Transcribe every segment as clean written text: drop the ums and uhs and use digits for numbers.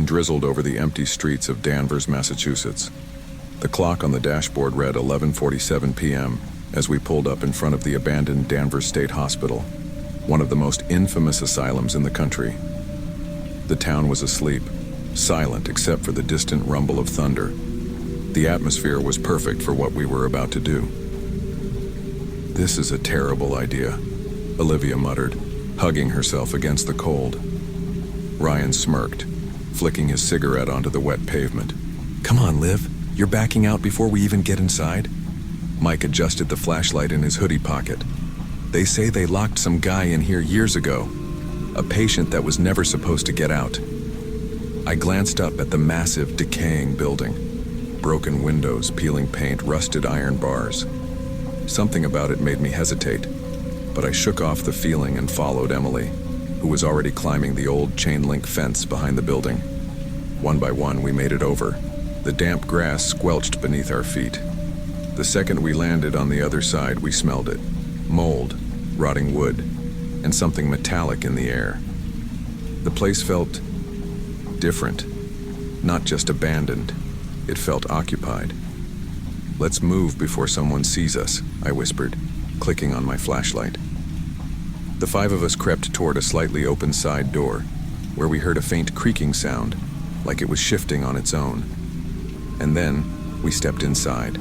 drizzled over the empty streets of Danvers, Massachusetts. The clock on the dashboard read 11:47 p.m. as we pulled up in front of the abandoned Danvers State Hospital, one of the most infamous asylums in the country. The town was asleep, silent except for the distant rumble of thunder. The atmosphere was perfect for what we were about to do. "This is a terrible idea," Olivia muttered, hugging herself against the cold. Ryan smirked, flicking his cigarette onto the wet pavement. "Come on, Liv. You're backing out before we even get inside?" Mike adjusted the flashlight in his hoodie pocket. "They say they locked some guy in here years ago, a patient that was never supposed to get out." I glanced up at the massive, decaying building. Broken windows, peeling paint, rusted iron bars. Something about it made me hesitate, but I shook off the feeling and followed Emily, who was already climbing the old chain-link fence behind the building. One by one, we made it over. The damp grass squelched beneath our feet. The second we landed on the other side, we smelled it. Mold, rotting wood, and something metallic in the air. The place felt different, not just abandoned. It felt occupied. "Let's move before someone sees us," I whispered, clicking on my flashlight. The five of us crept toward a slightly open side door, where we heard a faint creaking sound, like it was shifting on its own. And then we stepped inside.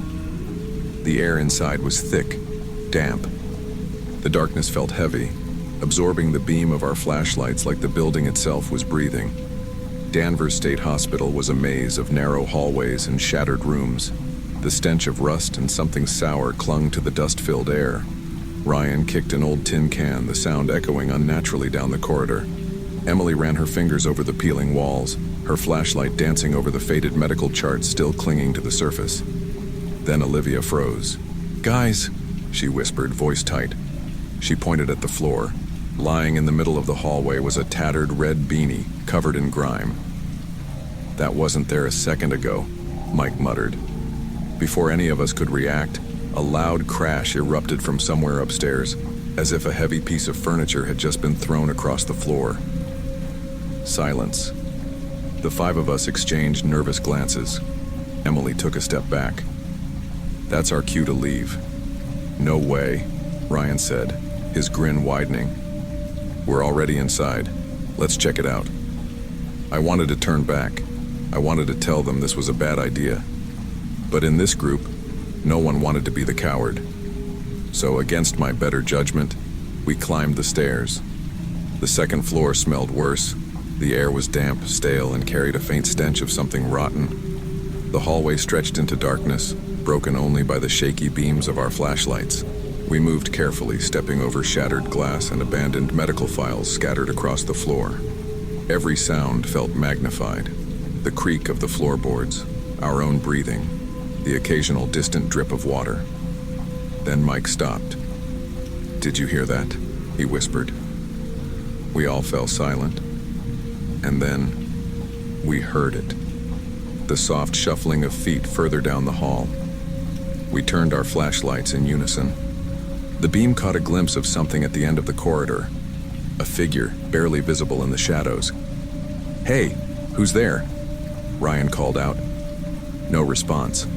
The air inside was thick, damp. The darkness felt heavy, absorbing the beam of our flashlights like the building itself was breathing. Danvers State Hospital was a maze of narrow hallways and shattered rooms. The stench of rust and something sour clung to the dust-filled air. Ryan kicked an old tin can, the sound echoing unnaturally down the corridor. Emily ran her fingers over the peeling walls, her flashlight dancing over the faded medical charts still clinging to the surface. Then Olivia froze. "Guys," she whispered, voice tight. She pointed at the floor. Lying in the middle of the hallway was a tattered red beanie, covered in grime. "That wasn't there a second ago," Mike muttered. Before any of us could react, a loud crash erupted from somewhere upstairs, as if a heavy piece of furniture had just been thrown across the floor. Silence. The five of us exchanged nervous glances. Emily took a step back. "That's our cue to leave." "No way," Ryan said, his grin widening. "We're already inside. Let's check it out." I wanted to turn back. I wanted to tell them this was a bad idea. But in this group, no one wanted to be the coward. So against my better judgment, we climbed the stairs. The second floor smelled worse. The air was damp, stale, and carried a faint stench of something rotten. The hallway stretched into darkness, broken only by the shaky beams of our flashlights. We moved carefully, stepping over shattered glass and abandoned medical files scattered across the floor. Every sound felt magnified. The creak of the floorboards, our own breathing, the occasional distant drip of water. Then Mike stopped. "Did you hear that?" he whispered. We all fell silent. And then we heard it. The soft shuffling of feet further down the hall. We turned our flashlights in unison. The beam caught a glimpse of something at the end of the corridor. A figure, barely visible in the shadows. "Hey, who's there?" Ryan called out. No response.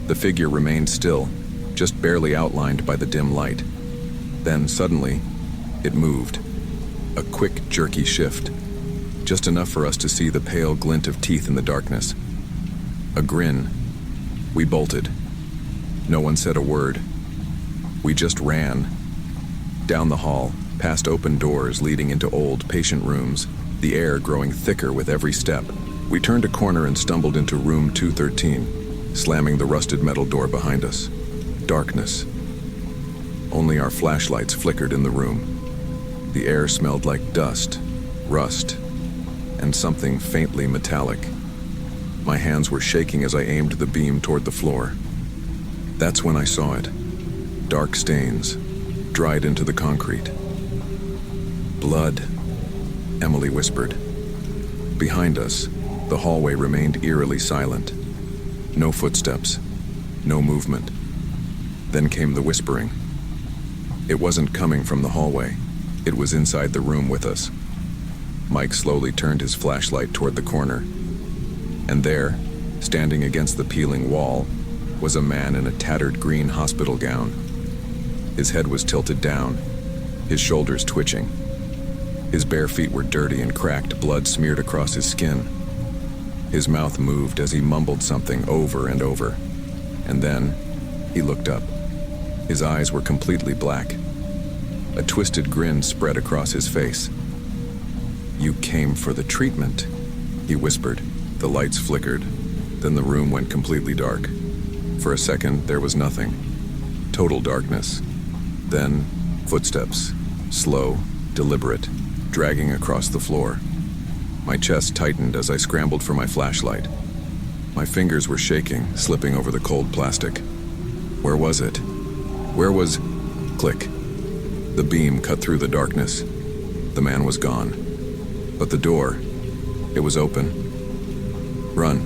The figure remained still, just barely outlined by the dim light. Then, suddenly, it moved. A quick, jerky shift. Just enough for us to see the pale glint of teeth in the darkness. A grin. We bolted. No one said a word. We just ran. Down the hall, past open doors leading into old patient rooms, the air growing thicker with every step. We turned a corner and stumbled into room 213, slamming the rusted metal door behind us. Darkness. Only our flashlights flickered in the room. The air smelled like dust, rust, and something faintly metallic. My hands were shaking as I aimed the beam toward the floor. That's when I saw it. Dark stains, dried into the concrete. "Blood," Emily whispered. Behind us, the hallway remained eerily silent. No footsteps, no movement. Then came the whispering. It wasn't coming from the hallway. It was inside the room with us. Mike slowly turned his flashlight toward the corner. And there, standing against the peeling wall, was a man in a tattered green hospital gown. His head was tilted down, his shoulders twitching. His bare feet were dirty and cracked, blood smeared across his skin. His mouth moved as he mumbled something over and over. And then, he looked up. His eyes were completely black. A twisted grin spread across his face. "You came for the treatment," he whispered. The lights flickered. Then the room went completely dark. For a second, there was nothing. Total darkness. Then, footsteps. Slow, deliberate, dragging across the floor. My chest tightened as I scrambled for my flashlight. My fingers were shaking, slipping over the cold plastic. Where was it? Where was... Click. The beam cut through the darkness. The man was gone. But the door, it was open. "Run,"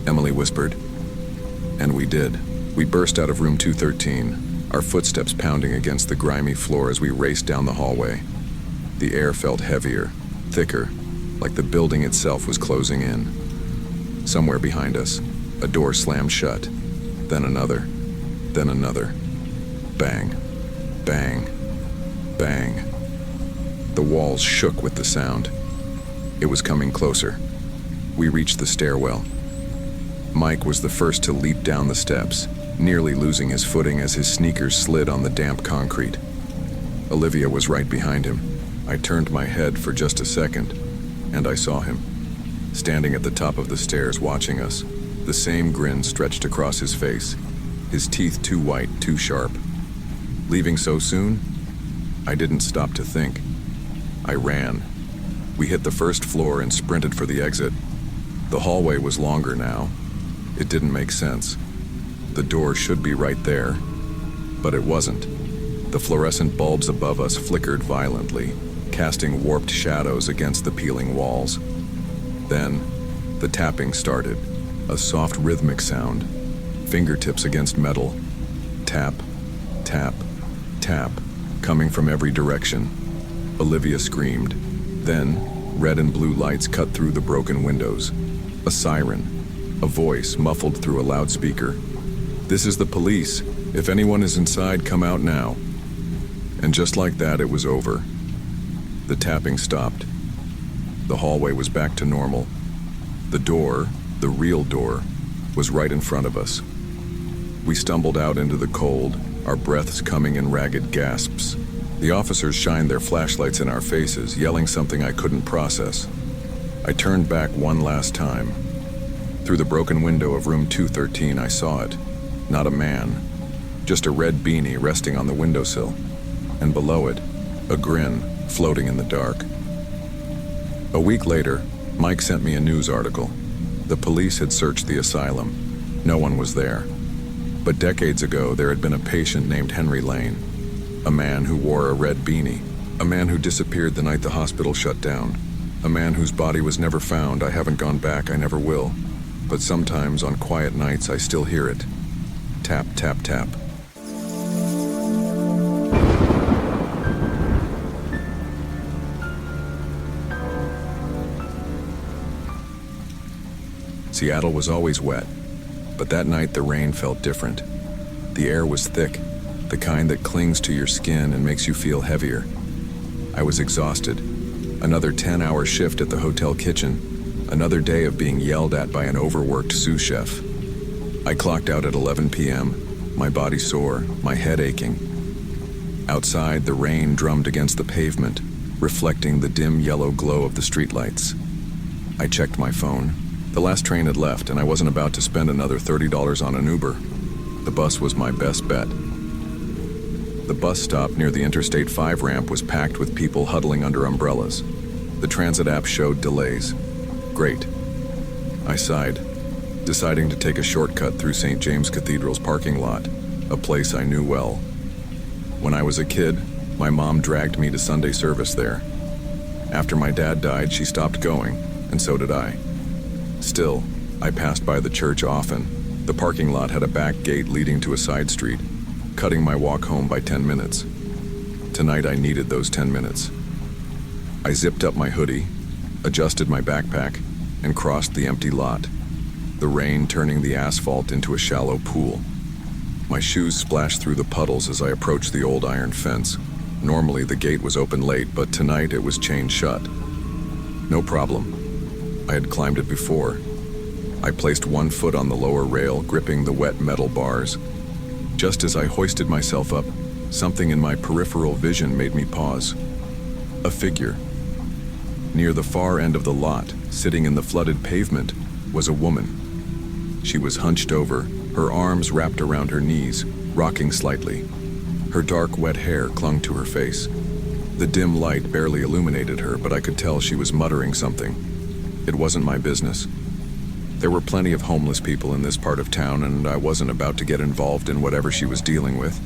Emily whispered. And we did. We burst out of room 213, our footsteps pounding against the grimy floor as we raced down the hallway. The air felt heavier, thicker, like the building itself was closing in. Somewhere behind us, a door slammed shut. Then another. Then another. Bang. Bang. Bang. The walls shook with the sound. It was coming closer. We reached the stairwell. Mike was the first to leap down the steps, nearly losing his footing as his sneakers slid on the damp concrete. Olivia was right behind him. I turned my head for just a second, and I saw him, standing at the top of the stairs watching us, the same grin stretched across his face, his teeth too white, too sharp. Leaving so soon? I didn't stop to think. I ran. We hit the first floor and sprinted for the exit. The hallway was longer now. It didn't make sense. The door should be right there, but it wasn't. The fluorescent bulbs above us flickered violently, casting warped shadows against the peeling walls. Then, the tapping started, a soft rhythmic sound, fingertips against metal. Tap, tap, tap, coming from every direction. Olivia screamed. Then, red and blue lights cut through the broken windows. A siren, a voice muffled through a loudspeaker. "This is the police. If anyone is inside, come out now." And just like that, it was over. The tapping stopped. The hallway was back to normal. The door, the real door, was right in front of us. We stumbled out into the cold, our breaths coming in ragged gasps. The officers shined their flashlights in our faces, yelling something I couldn't process. I turned back one last time. Through the broken window of room 213, I saw it. Not a man, just a red beanie resting on the windowsill. And below it, a grin floating in the dark. A week later, Mike sent me a news article. The police had searched the asylum. No one was there. But decades ago, there had been a patient named Henry Lane, a man who wore a red beanie, a man who disappeared the night the hospital shut down, a man whose body was never found. I haven't gone back, I never will. But sometimes on quiet nights, I still hear it. Tap, tap, tap. Seattle was always wet, but that night the rain felt different. The air was thick, the kind that clings to your skin and makes you feel heavier. I was exhausted. Another 10-hour shift at the hotel kitchen, another day of being yelled at by an overworked sous chef. I clocked out at 11 p.m., my body sore, my head aching. Outside, the rain drummed against the pavement, reflecting the dim yellow glow of the streetlights. I checked my phone. The last train had left, and I wasn't about to spend another $30 on an Uber. The bus was my best bet. The bus stop near the Interstate 5 ramp was packed with people huddling under umbrellas. The transit app showed delays. Great. I sighed, deciding to take a shortcut through St. James Cathedral's parking lot, a place I knew well. When I was a kid, my mom dragged me to Sunday service there. After my dad died, she stopped going, and so did I. Still, I passed by the church often. The parking lot had a back gate leading to a side street, cutting my walk home by 10 minutes. Tonight I needed those 10 minutes. I zipped up my hoodie, adjusted my backpack, and crossed the empty lot, the rain turning the asphalt into a shallow pool. My shoes splashed through the puddles as I approached the old iron fence. Normally the gate was open late, but tonight it was chained shut. No problem. I had climbed it before. I placed one foot on the lower rail, gripping the wet metal bars. Just as I hoisted myself up, something in my peripheral vision made me pause. A figure. Near the far end of the lot, sitting in the flooded pavement, was a woman. She was hunched over, her arms wrapped around her knees, rocking slightly. Her dark, wet hair clung to her face. The dim light barely illuminated her, but I could tell she was muttering something. It wasn't my business. There were plenty of homeless people in this part of town, and I wasn't about to get involved in whatever she was dealing with.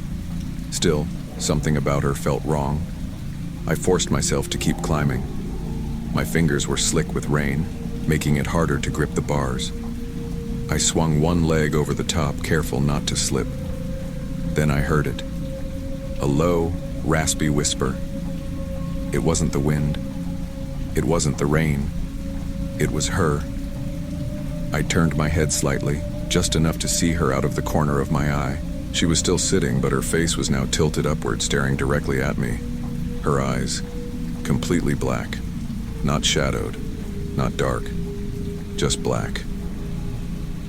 Still, something about her felt wrong. I forced myself to keep climbing. My fingers were slick with rain, making it harder to grip the bars. I swung one leg over the top, careful not to slip. Then I heard it. A low, raspy whisper. It wasn't the wind. It wasn't the rain. It was her. I turned my head slightly, just enough to see her out of the corner of my eye. She was still sitting, but her face was now tilted upward, staring directly at me. Her eyes, completely black. Not shadowed, not dark, just black.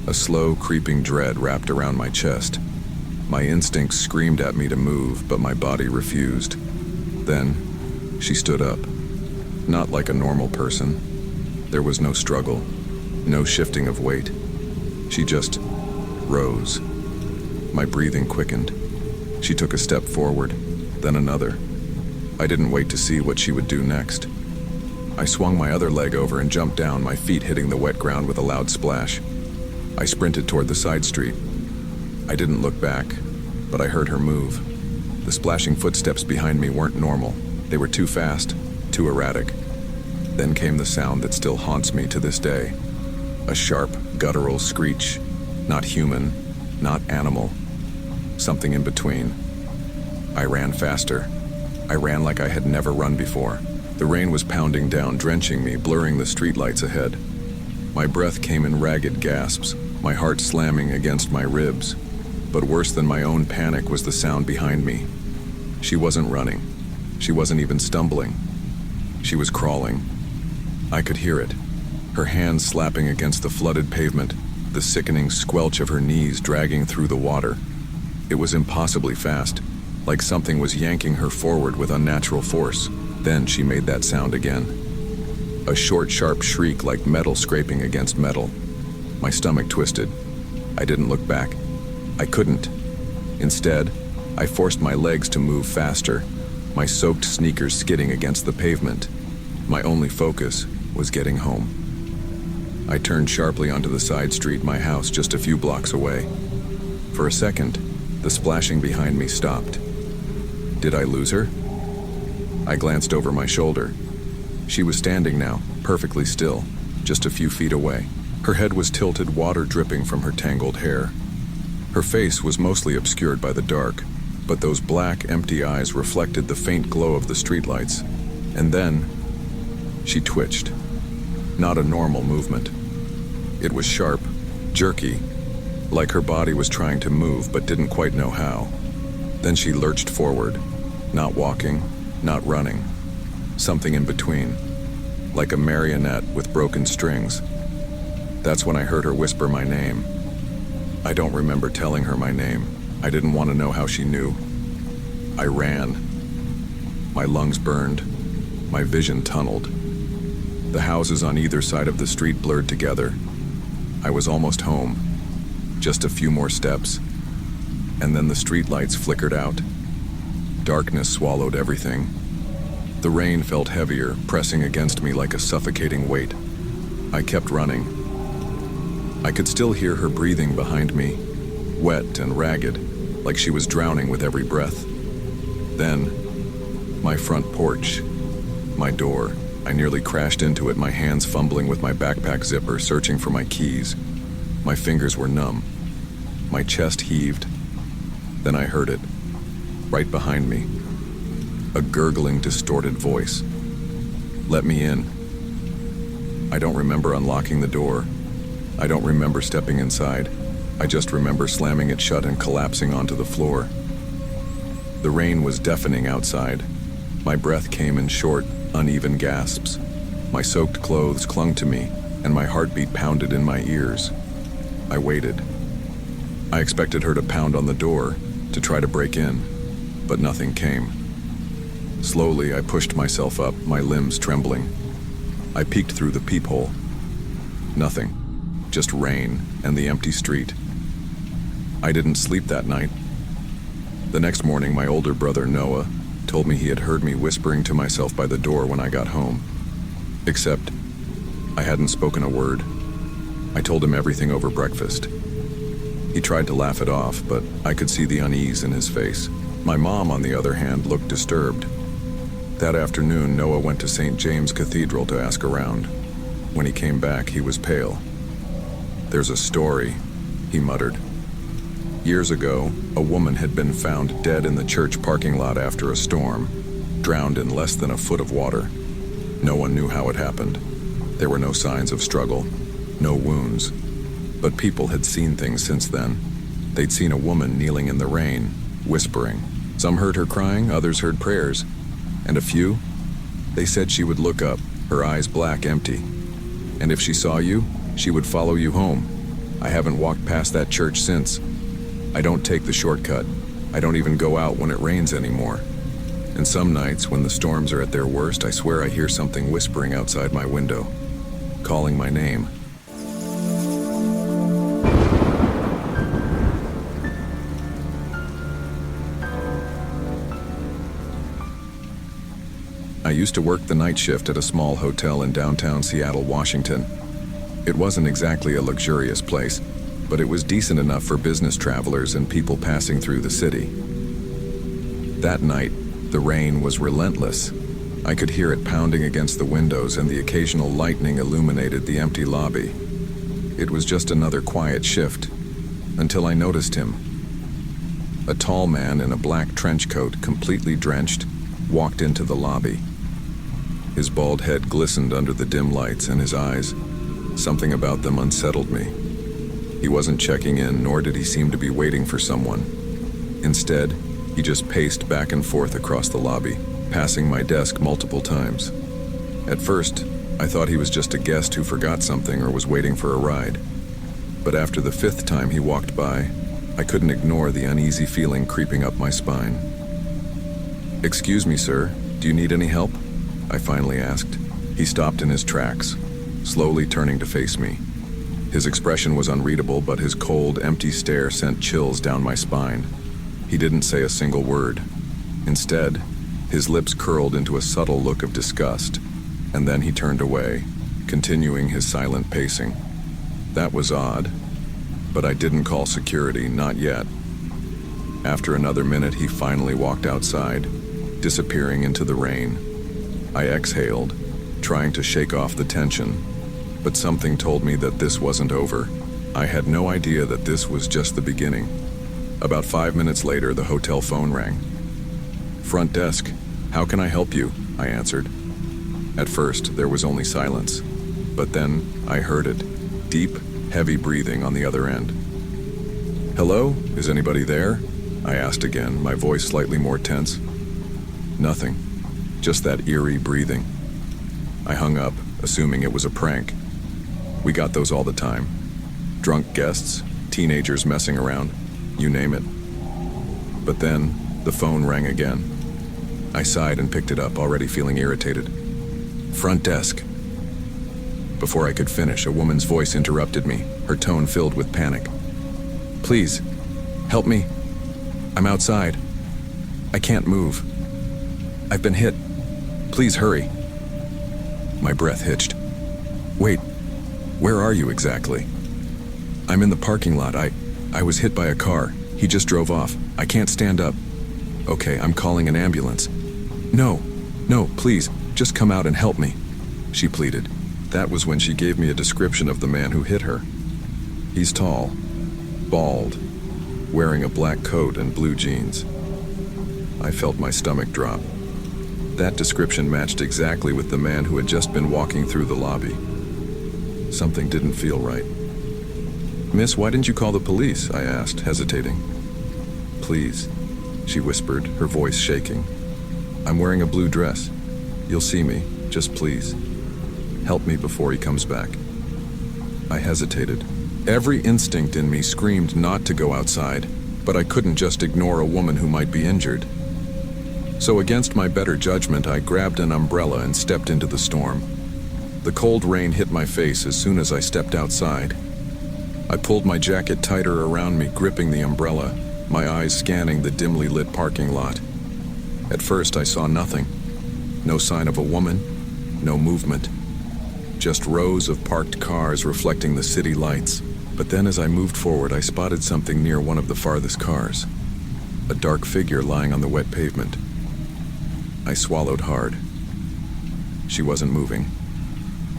A slow, creeping dread wrapped around my chest. My instincts screamed at me to move, but my body refused. Then, she stood up. Not like a normal person. There was no struggle, no shifting of weight. She just rose. My breathing quickened. She took a step forward, then another. I didn't wait to see what she would do next. I swung my other leg over and jumped down, my feet hitting the wet ground with a loud splash. I sprinted toward the side street. I didn't look back, but I heard her move. The splashing footsteps behind me weren't normal. They were too fast, too erratic. Then came the sound that still haunts me to this day. A sharp, guttural screech. Not human, not animal. Something in between. I ran faster. I ran like I had never run before. The rain was pounding down, drenching me, blurring the streetlights ahead. My breath came in ragged gasps, my heart slamming against my ribs. But worse than my own panic was the sound behind me. She wasn't running. She wasn't even stumbling. She was crawling. I could hear it. Her hands slapping against the flooded pavement, the sickening squelch of her knees dragging through the water. It was impossibly fast, like something was yanking her forward with unnatural force. Then she made that sound again. A short, sharp shriek like metal scraping against metal. My stomach twisted. I didn't look back. I couldn't. Instead, I forced my legs to move faster, my soaked sneakers skidding against the pavement. My only focus was getting home. I turned sharply onto the side street, my house just a few blocks away. For a second, the splashing behind me stopped. Did I lose her? I glanced over my shoulder. She was standing now, perfectly still, just a few feet away. Her head was tilted, water dripping from her tangled hair. Her face was mostly obscured by the dark, but those black, empty eyes reflected the faint glow of the streetlights. And then, she twitched. Not a normal movement. It was sharp, jerky, like her body was trying to move but didn't quite know how. Then she lurched forward, not walking, not running. Something in between, like a marionette with broken strings. That's when I heard her whisper my name. I don't remember telling her my name. I didn't want to know how she knew. I ran. My lungs burned, my vision tunneled. The houses on either side of the street blurred together. I was almost home. Just a few more steps. And then the streetlights flickered out. Darkness swallowed everything. The rain felt heavier, pressing against me like a suffocating weight. I kept running. I could still hear her breathing behind me, wet and ragged, like she was drowning with every breath. Then, my front porch, my door. I nearly crashed into it, my hands fumbling with my backpack zipper, searching for my keys. My fingers were numb. My chest heaved. Then I heard it, right behind me. A gurgling, distorted voice. "Let me in." I don't remember unlocking the door. I don't remember stepping inside. I just remember slamming it shut and collapsing onto the floor. The rain was deafening outside. My breath came in short, uneven gasps. My soaked clothes clung to me, and my heartbeat pounded in my ears. I waited. I expected her to pound on the door, to try to break in, but nothing came. Slowly, I pushed myself up, my limbs trembling. I peeked through the peephole. Nothing. Just rain and the empty street. I didn't sleep that night. The next morning, my older brother, Noah, told me he had heard me whispering to myself by the door when I got home. Except, I hadn't spoken a word. I told him everything over breakfast. He tried to laugh it off, but I could see the unease in his face. My mom, on the other hand, looked disturbed. That afternoon, Noah went to St. James Cathedral to ask around. When he came back, he was pale. "There's a story," he muttered. Years ago, a woman had been found dead in the church parking lot after a storm, drowned in less than a foot of water. No one knew how it happened. There were no signs of struggle, no wounds. But people had seen things since then. They'd seen a woman kneeling in the rain, whispering. Some heard her crying, others heard prayers. And a few, they said she would look up, her eyes black, empty. And if she saw you, she would follow you home. I haven't walked past that church since. I don't take the shortcut. I don't even go out when it rains anymore. And some nights, when the storms are at their worst, I swear I hear something whispering outside my window, calling my name. I used to work the night shift at a small hotel in downtown Seattle, Washington. It wasn't exactly a luxurious place, but it was decent enough for business travelers and people passing through the city. That night, the rain was relentless. I could hear it pounding against the windows, and the occasional lightning illuminated the empty lobby. It was just another quiet shift, until I noticed him. A tall man in a black trench coat, completely drenched, walked into the lobby. His bald head glistened under the dim lights, and his eyes, something about them unsettled me. He wasn't checking in, nor did he seem to be waiting for someone. Instead, he just paced back and forth across the lobby, passing my desk multiple times. At first, I thought he was just a guest who forgot something or was waiting for a ride. But after the 5th time he walked by, I couldn't ignore the uneasy feeling creeping up my spine. "Excuse me, sir, do you need any help?" I finally asked. He stopped in his tracks, slowly turning to face me. His expression was unreadable, but his cold, empty stare sent chills down my spine. He didn't say a single word. Instead, his lips curled into a subtle look of disgust, and then he turned away, continuing his silent pacing. That was odd, but I didn't call security, not yet. After another minute, he finally walked outside, disappearing into the rain. I exhaled, trying to shake off the tension, but something told me that this wasn't over. I had no idea that this was just the beginning. About 5 minutes later, the hotel phone rang. "Front desk, how can I help you?" I answered. At first, there was only silence, but then I heard it, deep, heavy breathing on the other end. "Hello? Is anybody there?" I asked again, my voice slightly more tense. Nothing. Just that eerie breathing. I hung up, assuming it was a prank. We got those all the time. Drunk guests, teenagers messing around, you name it. But then, the phone rang again. I sighed and picked it up, already feeling irritated. "Front desk." Before I could finish, a woman's voice interrupted me, her tone filled with panic. "Please, help me. I'm outside. I can't move. I've been hit. Please hurry." My breath hitched. "Wait, where are you exactly?" "I'm in the parking lot. I was hit by a car. He just drove off. I can't stand up." "Okay, I'm calling an ambulance." No, please, just come out and help me," she pleaded. That was when she gave me a description of the man who hit her. He's tall, bald, wearing a black coat and blue jeans. I felt my stomach drop. That description matched exactly with the man who had just been walking through the lobby. Something didn't feel right. "Miss, why didn't you call the police?" I asked, hesitating. "Please," she whispered, her voice shaking. "I'm wearing a blue dress. You'll see me. Just please. Help me before he comes back." I hesitated. Every instinct in me screamed not to go outside, but I couldn't just ignore a woman who might be injured. So against my better judgment, I grabbed an umbrella and stepped into the storm. The cold rain hit my face as soon as I stepped outside. I pulled my jacket tighter around me, gripping the umbrella, my eyes scanning the dimly lit parking lot. At first, I saw nothing. No sign of a woman, no movement. Just rows of parked cars reflecting the city lights. But then as I moved forward, I spotted something near one of the farthest cars. A dark figure lying on the wet pavement. I swallowed hard. She wasn't moving.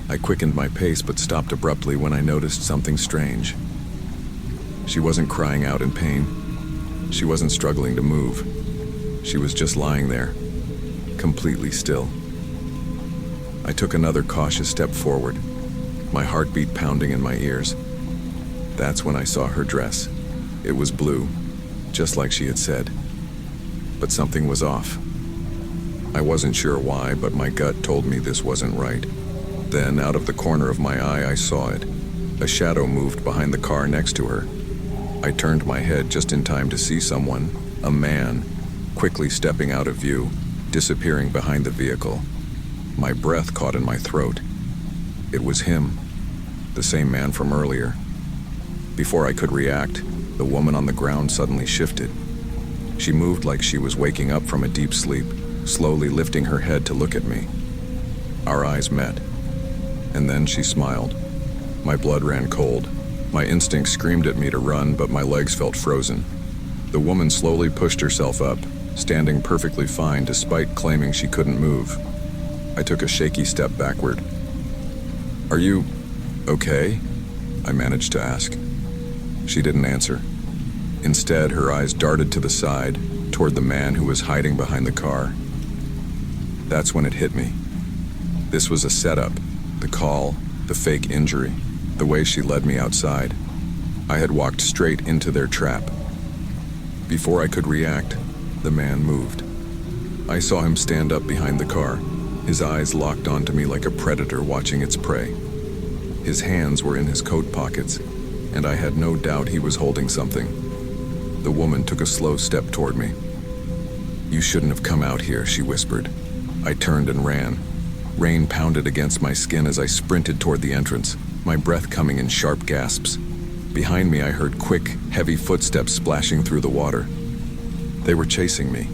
I quickened my pace but stopped abruptly when I noticed something strange. She wasn't crying out in pain. She wasn't struggling to move. She was just lying there, completely still. I took another cautious step forward, my heartbeat pounding in my ears. That's when I saw her dress. It was blue, just like she had said. But something was off. I wasn't sure why, but my gut told me this wasn't right. Then, out of the corner of my eye, I saw it. A shadow moved behind the car next to her. I turned my head just in time to see someone, a man, quickly stepping out of view, disappearing behind the vehicle. My breath caught in my throat. It was him, the same man from earlier. Before I could react, the woman on the ground suddenly shifted. She moved like she was waking up from a deep sleep, slowly lifting her head to look at me. Our eyes met, and then she smiled. My blood ran cold. My instinct screamed at me to run, but my legs felt frozen. The woman slowly pushed herself up, standing perfectly fine despite claiming she couldn't move. I took a shaky step backward. "Are you okay?" I managed to ask. She didn't answer. Instead, her eyes darted to the side, toward the man who was hiding behind the car. That's when it hit me. This was a setup, the call, the fake injury, the way she led me outside. I had walked straight into their trap. Before I could react, the man moved. I saw him stand up behind the car, his eyes locked onto me like a predator watching its prey. His hands were in his coat pockets, and I had no doubt he was holding something. The woman took a slow step toward me. "You shouldn't have come out here," she whispered. I turned and ran. Rain pounded against my skin as I sprinted toward the entrance, my breath coming in sharp gasps. Behind me, I heard quick, heavy footsteps splashing through the water. They were chasing me.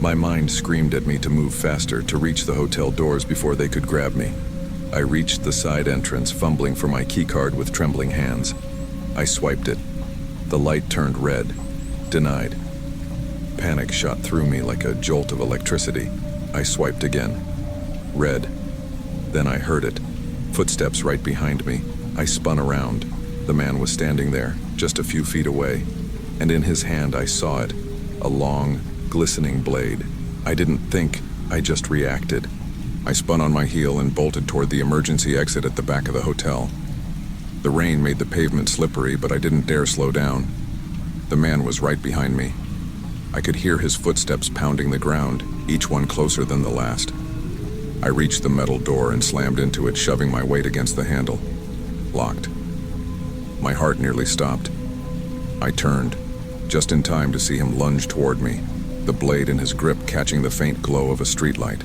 My mind screamed at me to move faster, to reach the hotel doors before they could grab me. I reached the side entrance, fumbling for my keycard with trembling hands. I swiped it. The light turned red. Denied. Panic shot through me like a jolt of electricity. I swiped again. Red. Then I heard it. Footsteps right behind me. I spun around. The man was standing there, just a few feet away, and in his hand I saw it, a long, glistening blade. I didn't think, I just reacted. I spun on my heel and bolted toward the emergency exit at the back of the hotel. The rain made the pavement slippery, but I didn't dare slow down. The man was right behind me. I could hear his footsteps pounding the ground, each one closer than the last. I reached the metal door and slammed into it, shoving my weight against the handle. Locked. My heart nearly stopped. I turned, just in time to see him lunge toward me, the blade in his grip catching the faint glow of a streetlight.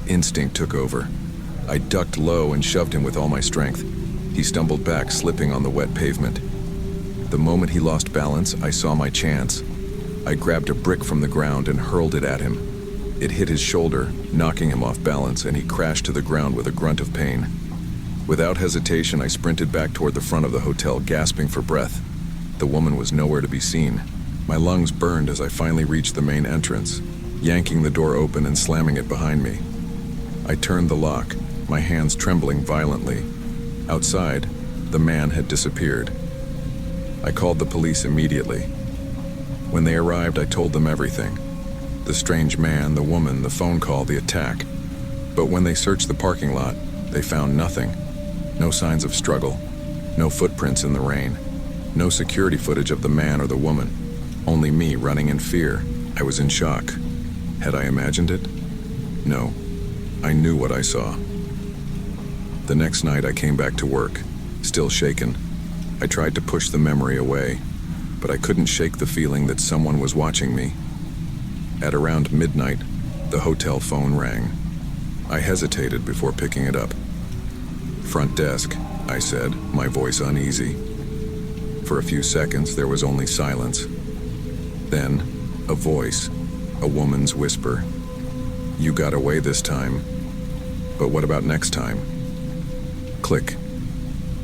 Instinct took over. I ducked low and shoved him with all my strength. He stumbled back, slipping on the wet pavement. The moment he lost balance, I saw my chance. I grabbed a brick from the ground and hurled it at him. It hit his shoulder, knocking him off balance, and he crashed to the ground with a grunt of pain. Without hesitation, I sprinted back toward the front of the hotel, gasping for breath. The woman was nowhere to be seen. My lungs burned as I finally reached the main entrance, yanking the door open and slamming it behind me. I turned the lock, my hands trembling violently. Outside, the man had disappeared. I called the police immediately. When they arrived, I told them everything. The The strange man, the woman, the phone call, the attack. But when they searched the parking lot, they found nothing. No signs of struggle, no footprints in the rain, no security footage of the man or the woman. Only me running in fear. I was in shock. Had I imagined it? No. I knew what I saw. The next night I came back to work, still shaken. I tried to push the memory away, but I couldn't shake the feeling that someone was watching me. At around midnight, the hotel phone rang. I hesitated before picking it up. "Front desk," I said, my voice uneasy. For a few seconds, there was only silence. Then, a voice, a woman's whisper. "You got away this time. But what about next time?" Click.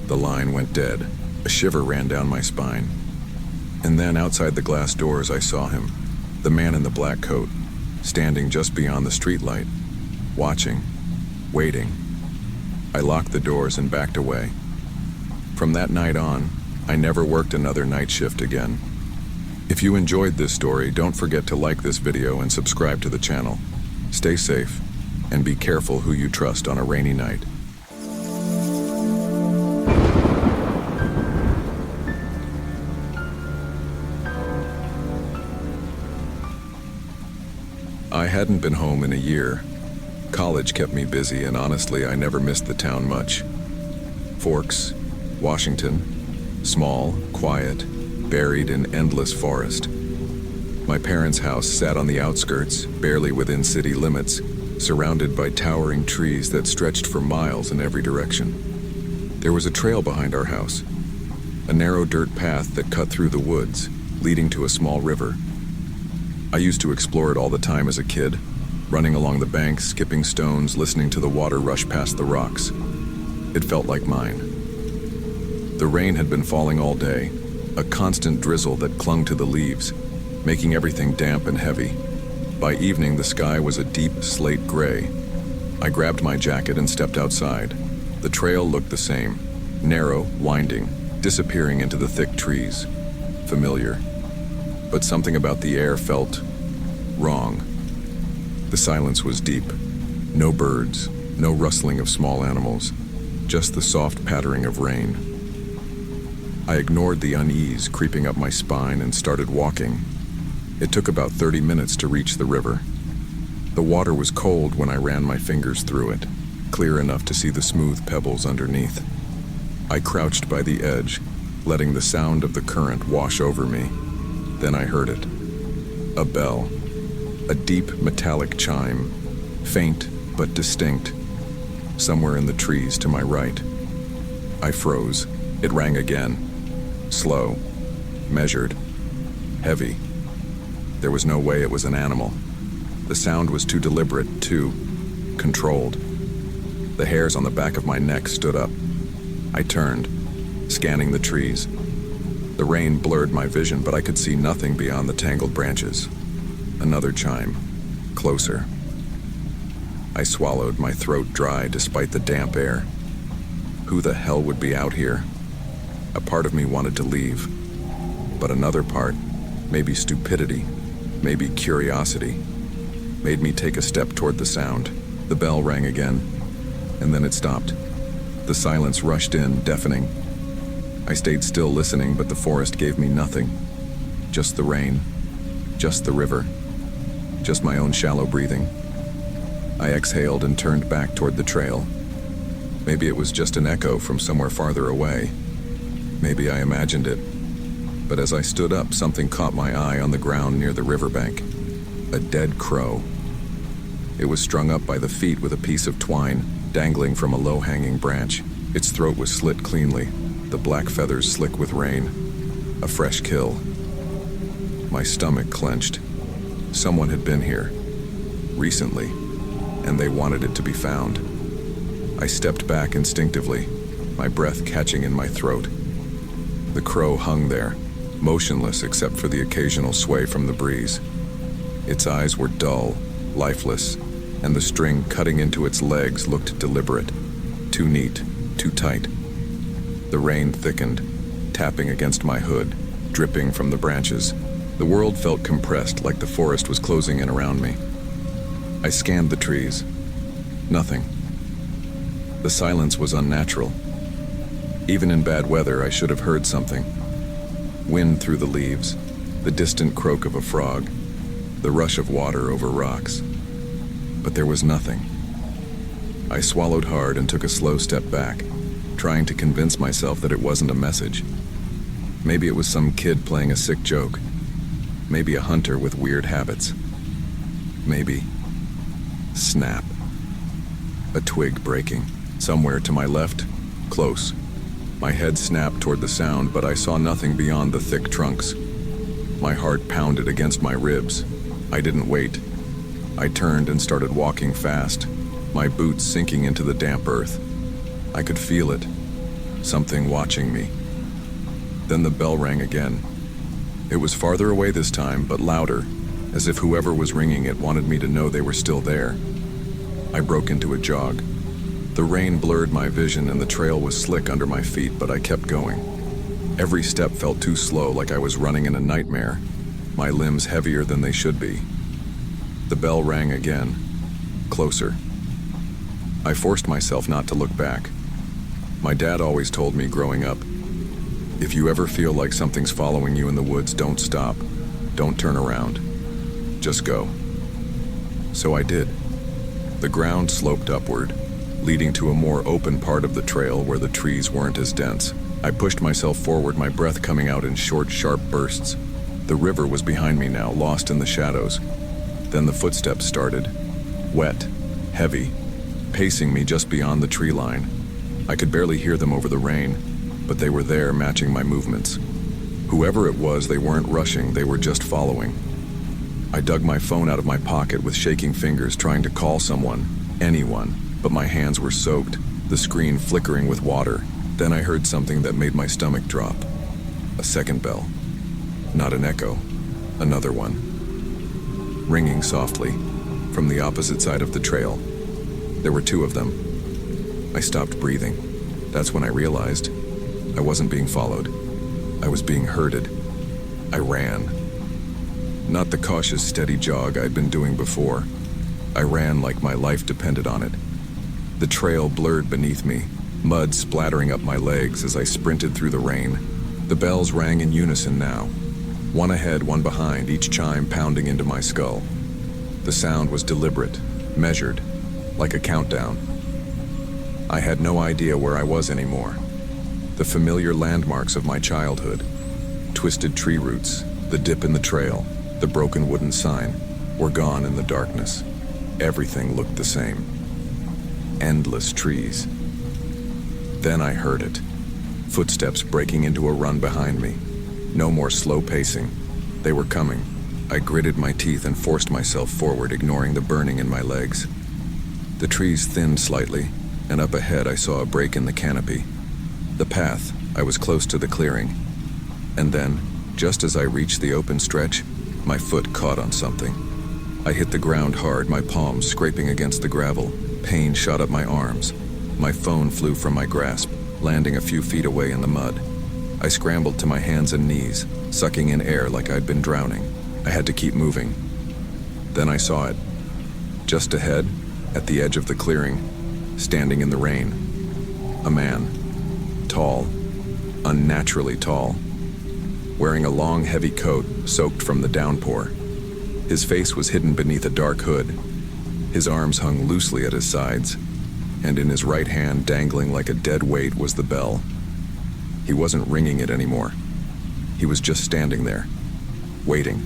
The line went dead. A shiver ran down my spine. And then outside the glass doors I saw him, the man in the black coat, standing just beyond the streetlight, watching, waiting. I locked the doors and backed away. From that night on, I never worked another night shift again. If you enjoyed this story, don't forget to like this video and subscribe to the channel. Stay safe, and be careful who you trust on a rainy night. I hadn't been home in a year. College kept me busy, and honestly, I never missed the town much. Forks, Washington, small, quiet, buried in endless forest. My parents' house sat on the outskirts, barely within city limits, surrounded by towering trees that stretched for miles in every direction. There was a trail behind our house, a narrow dirt path that cut through the woods, leading to a small river. I used to explore it all the time as a kid, running along the banks, skipping stones, listening to the water rush past the rocks. It felt like mine. The rain had been falling all day, a constant drizzle that clung to the leaves, making everything damp and heavy. By evening, the sky was a deep slate gray. I grabbed my jacket and stepped outside. The trail looked the same, narrow, winding, disappearing into the thick trees. Familiar. But something about the air felt wrong. The silence was deep. No birds, no rustling of small animals, just the soft pattering of rain. I ignored the unease creeping up my spine and started walking. It took about 30 minutes to reach the river. The water was cold when I ran my fingers through it, clear enough to see the smooth pebbles underneath. I crouched by the edge, letting the sound of the current wash over me. Then I heard it. A bell. A deep metallic chime, faint but distinct, somewhere in the trees to my right. I froze. It rang again. Slow, measured, heavy. There was no way it was an animal. The sound was too deliberate, too controlled. The hairs on the back of my neck stood up. I turned, scanning the trees. The rain blurred my vision, but I could see nothing beyond the tangled branches. Another chime, closer. I swallowed, my throat dry despite the damp air. Who the hell would be out here? A part of me wanted to leave, but another part, maybe stupidity, maybe curiosity, made me take a step toward the sound. The bell rang again, and then it stopped. The silence rushed in, deafening. I stayed still listening, but the forest gave me nothing. Just the rain, just the river, just my own shallow breathing. I exhaled and turned back toward the trail. Maybe it was just an echo from somewhere farther away. Maybe I imagined it. But as I stood up, something caught my eye on the ground near the riverbank. A dead crow. It was strung up by the feet with a piece of twine, dangling from a low-hanging branch. Its throat was slit cleanly, the black feathers slick with rain. A fresh kill. My stomach clenched. Someone had been here, recently, and they wanted it to be found. I stepped back instinctively, my breath catching in my throat. The crow hung there, motionless except for the occasional sway from the breeze. Its eyes were dull, lifeless, and the string cutting into its legs looked deliberate, too neat, too tight. The rain thickened, tapping against my hood, dripping from the branches. The world felt compressed, like the forest was closing in around me. I scanned the trees. Nothing. The silence was unnatural. Even in bad weather, I should have heard something. Wind through the leaves, the distant croak of a frog, the rush of water over rocks. But there was nothing. I swallowed hard and took a slow step back, trying to convince myself that it wasn't a message. Maybe it was some kid playing a sick joke. Maybe a hunter with weird habits. Maybe... Snap. A twig breaking. Somewhere to my left, close. My head snapped toward the sound, but I saw nothing beyond the thick trunks. My heart pounded against my ribs. I didn't wait. I turned and started walking fast, my boots sinking into the damp earth. I could feel it. Something watching me. Then the bell rang again. It was farther away this time, but louder, as if whoever was ringing it wanted me to know they were still there. I broke into a jog. The rain blurred my vision and the trail was slick under my feet, but I kept going. Every step felt too slow, like I was running in a nightmare, my limbs heavier than they should be. The bell rang again, closer. I forced myself not to look back. My dad always told me growing up, if you ever feel like something's following you in the woods, don't stop. Don't turn around. Just go. So I did. The ground sloped upward, leading to a more open part of the trail where the trees weren't as dense. I pushed myself forward, my breath coming out in short, sharp bursts. The river was behind me now, lost in the shadows. Then the footsteps started. Wet, heavy, pacing me just beyond the tree line. I could barely hear them over the rain, but they were there, matching my movements. Whoever it was, they weren't rushing, they were just following. I dug my phone out of my pocket with shaking fingers, trying to call someone, anyone, but my hands were soaked, the screen flickering with water. Then I heard something that made my stomach drop. A second bell. Not an echo, another one. Ringing softly, from the opposite side of the trail. There were two of them. I stopped breathing. That's when I realized I wasn't being followed. I was being herded. I ran. Not the cautious, steady jog I'd been doing before. I ran like my life depended on it. The trail blurred beneath me, mud splattering up my legs as I sprinted through the rain. The bells rang in unison now. One ahead, one behind, each chime pounding into my skull. The sound was deliberate, measured, like a countdown. I had no idea where I was anymore. The familiar landmarks of my childhood, twisted tree roots, the dip in the trail, the broken wooden sign, were gone in the darkness. Everything looked the same. Endless trees. Then I heard it. Footsteps breaking into a run behind me. No more slow pacing. They were coming. I gritted my teeth and forced myself forward, ignoring the burning in my legs. The trees thinned slightly, and up ahead I saw a break in the canopy. The path, I was close to the clearing. And then, just as I reached the open stretch, my foot caught on something. I hit the ground hard, my palms scraping against the gravel. Pain shot up my arms. My phone flew from my grasp, landing a few feet away in the mud. I scrambled to my hands and knees, sucking in air like I'd been drowning. I had to keep moving. Then I saw it. Just ahead, at the edge of the clearing, standing in the rain. A man. Tall. Unnaturally tall. Wearing a long, heavy coat, soaked from the downpour. His face was hidden beneath a dark hood. His arms hung loosely at his sides, and in his right hand, dangling like a dead weight, was the bell. He wasn't ringing it anymore. He was just standing there, waiting.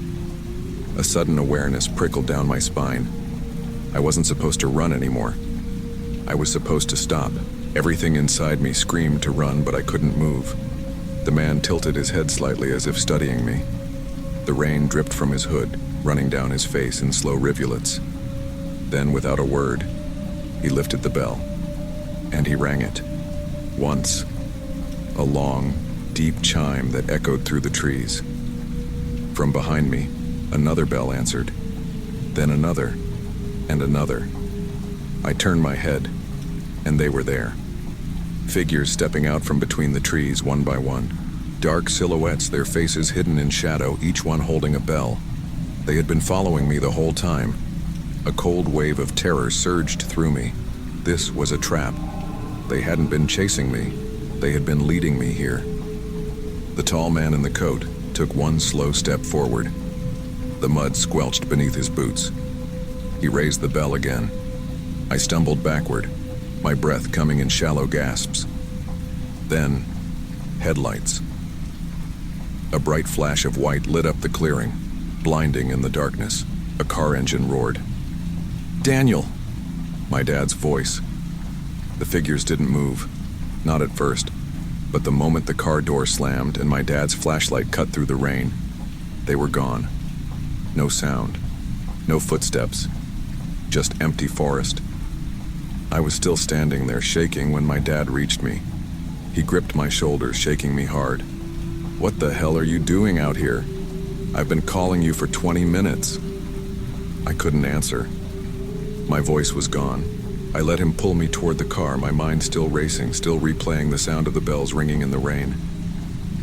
A sudden awareness prickled down my spine. I wasn't supposed to run anymore. I was supposed to stop. Everything inside me screamed to run, but I couldn't move. The man tilted his head slightly as if studying me. The rain dripped from his hood, running down his face in slow rivulets. Then, without a word, he lifted the bell, and he rang it. Once. A long, deep chime that echoed through the trees. From behind me, another bell answered. Then another, and another. I turned my head, and they were there. Figures stepping out from between the trees one by one. Dark silhouettes, their faces hidden in shadow, each one holding a bell. They had been following me the whole time. A cold wave of terror surged through me. This was a trap. They hadn't been chasing me. They had been leading me here. The tall man in the coat took one slow step forward. The mud squelched beneath his boots. He raised the bell again. I stumbled backward, my breath coming in shallow gasps. Then, headlights. A bright flash of white lit up the clearing, blinding in the darkness. A car engine roared. "Daniel!" My dad's voice. The figures didn't move, not at first, but the moment the car door slammed and my dad's flashlight cut through the rain, they were gone. No sound, no footsteps, just empty forest. I was still standing there shaking when my dad reached me. He gripped my shoulders, shaking me hard. "What the hell are you doing out here? I've been calling you for 20 minutes. I couldn't answer. My voice was gone. I let him pull me toward the car, my mind still racing, still replaying the sound of the bells ringing in the rain.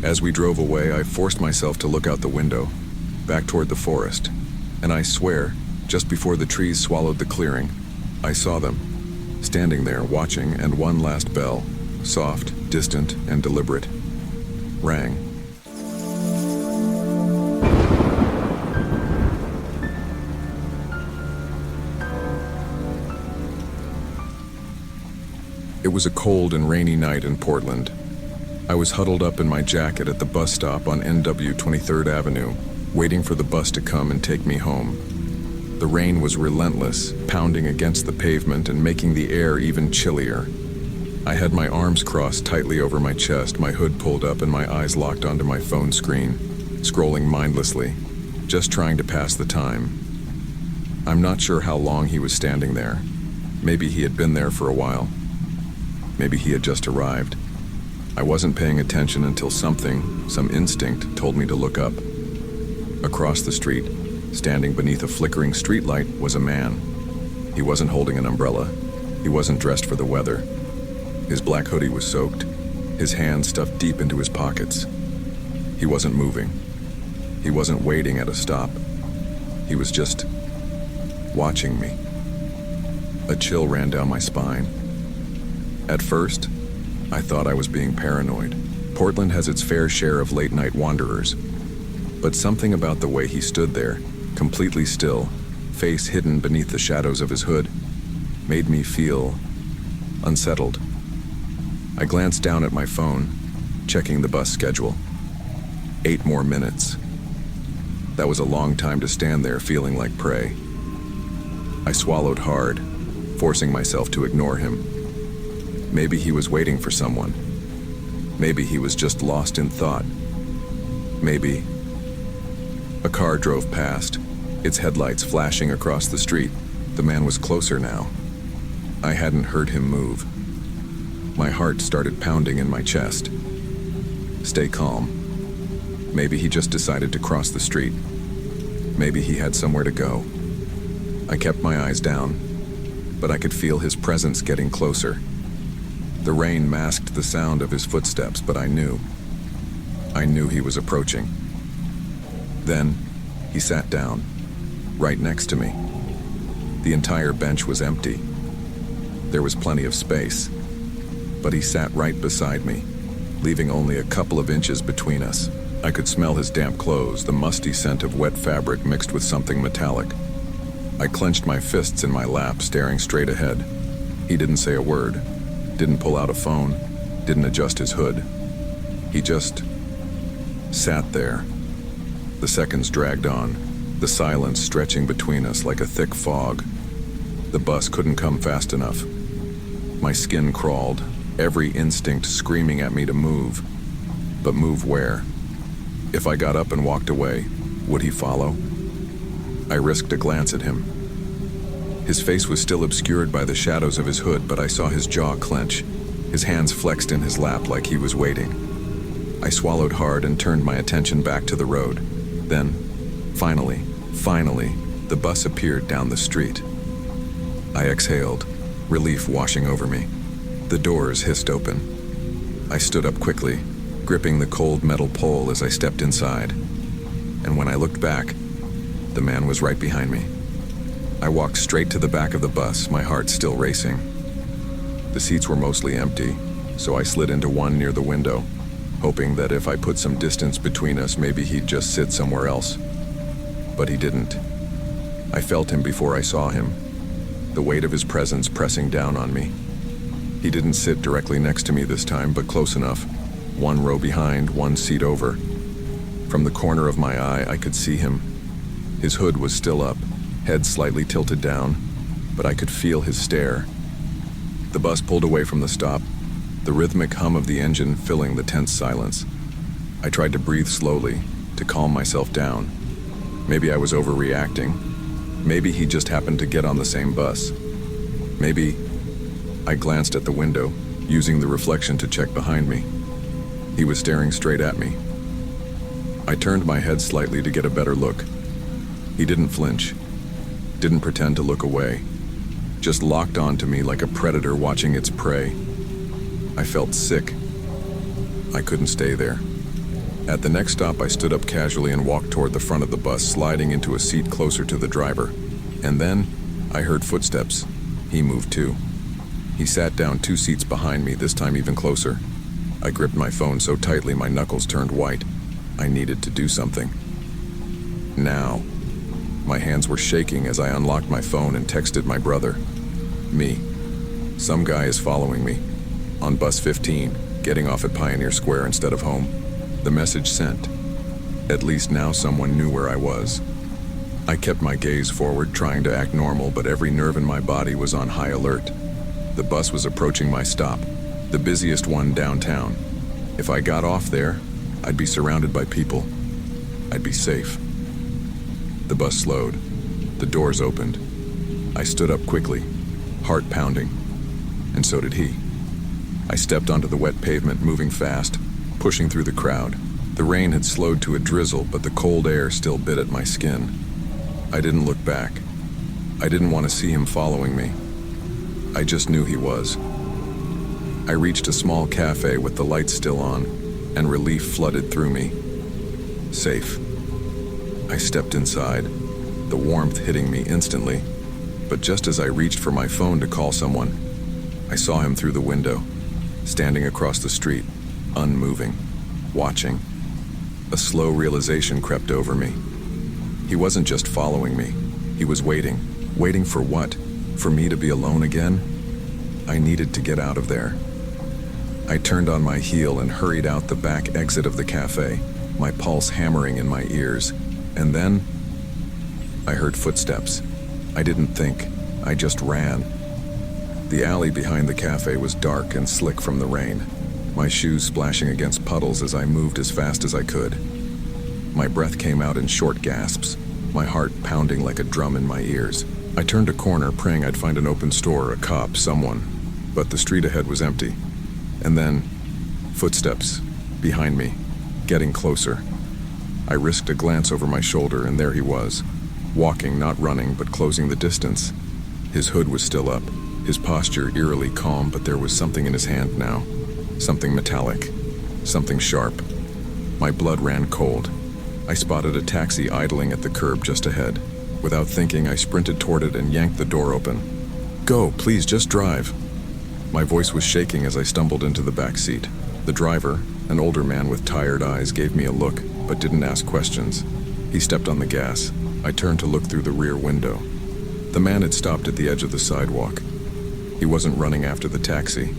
As we drove away, I forced myself to look out the window, back toward the forest, and I swear, just before the trees swallowed the clearing, I saw them, standing there watching, and one last bell, soft, distant, and deliberate, rang. It was a cold and rainy night in Portland. I was huddled up in my jacket at the bus stop on NW 23rd Avenue, waiting for the bus to come and take me home. The rain was relentless, pounding against the pavement and making the air even chillier. I had my arms crossed tightly over my chest, my hood pulled up and my eyes locked onto my phone screen, scrolling mindlessly, just trying to pass the time. I'm not sure how long he was standing there. Maybe he had been there for a while. Maybe he had just arrived. I wasn't paying attention until something, some instinct, told me to look up. Across the street, standing beneath a flickering streetlight, was a man. He wasn't holding an umbrella. He wasn't dressed for the weather. His black hoodie was soaked, his hands stuffed deep into his pockets. He wasn't moving. He wasn't waiting at a stop. He was just watching me. A chill ran down my spine. At first, I thought I was being paranoid. Portland has its fair share of late-night wanderers. But something about the way he stood there, completely still, face hidden beneath the shadows of his hood, made me feel unsettled. I glanced down at my phone, checking the bus schedule. 8 more minutes. That was a long time to stand there feeling like prey. I swallowed hard, forcing myself to ignore him. Maybe he was waiting for someone. Maybe he was just lost in thought. Maybe. A car drove past, its headlights flashing across the street. The man was closer now. I hadn't heard him move. My heart started pounding in my chest. Stay calm. Maybe he just decided to cross the street. Maybe he had somewhere to go. I kept my eyes down, but I could feel his presence getting closer. The rain masked the sound of his footsteps, but I knew he was approaching. Then, he sat down, right next to me. The entire bench was empty. There was plenty of space, but he sat right beside me, leaving only a couple of inches between us. I could smell his damp clothes, the musty scent of wet fabric mixed with something metallic. I clenched my fists in my lap, staring straight ahead. He didn't say a word. Didn't pull out a phone, didn't adjust his hood. He just sat there. The seconds dragged on, the silence stretching between us like a thick fog. The bus couldn't come fast enough. My skin crawled, every instinct screaming at me to move. But move where? If I got up and walked away, would he follow? I risked a glance at him. His face was still obscured by the shadows of his hood, but I saw his jaw clench. His hands flexed in his lap like he was waiting. I swallowed hard and turned my attention back to the road. Then, finally, the bus appeared down the street. I exhaled, relief washing over me. The doors hissed open. I stood up quickly, gripping the cold metal pole as I stepped inside. And when I looked back, the man was right behind me. I walked straight to the back of the bus, my heart still racing. The seats were mostly empty, so I slid into one near the window, hoping that if I put some distance between us, maybe he'd just sit somewhere else. But he didn't. I felt him before I saw him, the weight of his presence pressing down on me. He didn't sit directly next to me this time, but close enough, one row behind, one seat over. From the corner of my eye, I could see him. His hood was still up, head slightly tilted down, but I could feel his stare. The bus pulled away from the stop, the rhythmic hum of the engine filling the tense silence. I tried to breathe slowly, to calm myself down. Maybe I was overreacting. Maybe he just happened to get on the same bus. Maybe I glanced at the window, using the reflection to check behind me. He was staring straight at me. I turned my head slightly to get a better look. He didn't flinch, didn't pretend to look away, just locked onto me like a predator watching its prey. I felt sick. I couldn't stay there. At the next stop, I stood up casually and walked toward the front of the bus, sliding into a seat closer to the driver. And then, I heard footsteps. He moved too. He sat down 2 seats behind me, this time even closer. I gripped my phone so tightly my knuckles turned white. I needed to do something. Now. My hands were shaking as I unlocked my phone and texted my brother. Me. Some guy is following me. On bus 15, getting off at Pioneer Square instead of home. The message sent. At least now someone knew where I was. I kept my gaze forward, trying to act normal, but every nerve in my body was on high alert. The bus was approaching my stop, the busiest one downtown. If I got off there, I'd be surrounded by people. I'd be safe. The bus slowed. The doors opened. I stood up quickly, heart pounding, and so did he. I stepped onto the wet pavement, moving fast, pushing through the crowd. The rain had slowed to a drizzle, but the cold air still bit at my skin. I didn't look back. I didn't want to see him following me. I just knew he was. I reached a small cafe with the lights still on, and relief flooded through me. Safe. I stepped inside, the warmth hitting me instantly, but just as I reached for my phone to call someone, I saw him through the window, standing across the street, unmoving, watching. A slow realization crept over me. He wasn't just following me, he was waiting. Waiting for what? For me to be alone again? I needed to get out of there. I turned on my heel and hurried out the back exit of the cafe, my pulse hammering in my ears. And then, I heard footsteps. I didn't think, I just ran. The alley behind the cafe was dark and slick from the rain, my shoes splashing against puddles as I moved as fast as I could. My breath came out in short gasps, my heart pounding like a drum in my ears. I turned a corner, praying I'd find an open store, a cop, someone, but the street ahead was empty. And then, footsteps, behind me, getting closer. I risked a glance over my shoulder, and there he was, walking, not running, but closing the distance. His hood was still up, his posture eerily calm, but there was something in his hand now. Something metallic, something sharp. My blood ran cold. I spotted a taxi idling at the curb just ahead. Without thinking, I sprinted toward it and yanked the door open. "Go, please, just drive." My voice was shaking as I stumbled into the back seat. The driver, an older man with tired eyes, gave me a look, but didn't ask questions. He stepped on the gas. I turned to look through the rear window. The man had stopped at the edge of the sidewalk. He wasn't running after the taxi.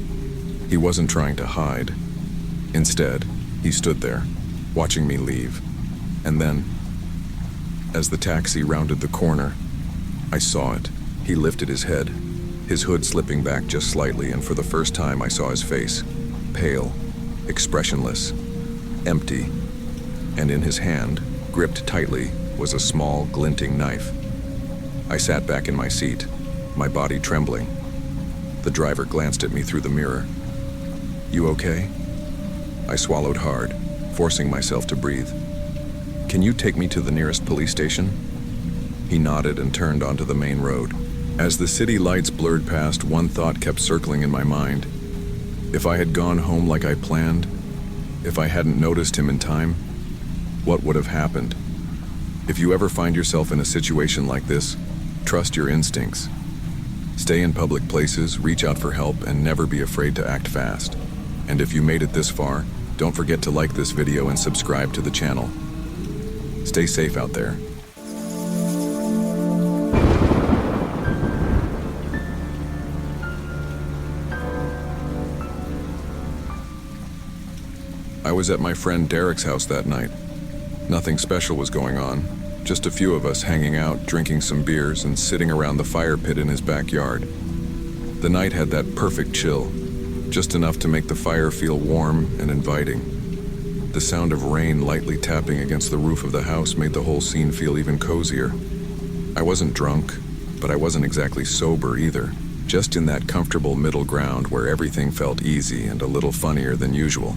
He wasn't trying to hide. Instead, he stood there, watching me leave. And then, as the taxi rounded the corner, I saw it. He lifted his head, his hood slipping back just slightly, and for the first time I saw his face, pale, expressionless, empty, and in his hand, gripped tightly, was a small, glinting knife. I sat back in my seat, my body trembling. The driver glanced at me through the mirror. "You okay?" I swallowed hard, forcing myself to breathe. "Can you take me to the nearest police station?" He nodded and turned onto the main road. As the city lights blurred past, one thought kept circling in my mind. If I had gone home like I planned, If I hadn't noticed him in time, what would have happened? If you ever find yourself in a situation like this, trust your instincts. Stay in public places, reach out for help, and never be afraid to act fast. And if you made it this far, don't forget to like this video and subscribe to the channel. Stay safe out there. I was at my friend Derek's house that night. Nothing special was going on, just a few of us hanging out, drinking some beers, and sitting around the fire pit in his backyard. The night had that perfect chill, just enough to make the fire feel warm and inviting. The sound of rain lightly tapping against the roof of the house made the whole scene feel even cozier. I wasn't drunk, but I wasn't exactly sober either, just in that comfortable middle ground where everything felt easy and a little funnier than usual.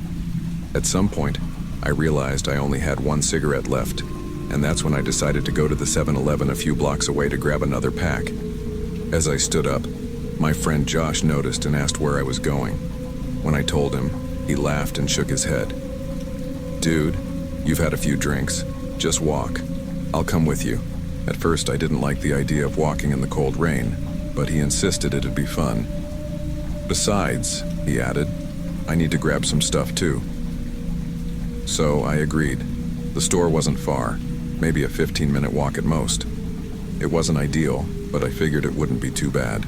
At some point, I realized I only had one cigarette left, and that's when I decided to go to the 7-Eleven a few blocks away to grab another pack. As I stood up, my friend Josh noticed and asked where I was going. When I told him, he laughed and shook his head. "Dude, you've had a few drinks. Just walk. I'll come with you." At first, I didn't like the idea of walking in the cold rain, but he insisted it'd be fun. "Besides," he added, "I need to grab some stuff too." So I agreed. The store wasn't far, maybe a 15-minute walk at most. It wasn't ideal, but I figured it wouldn't be too bad.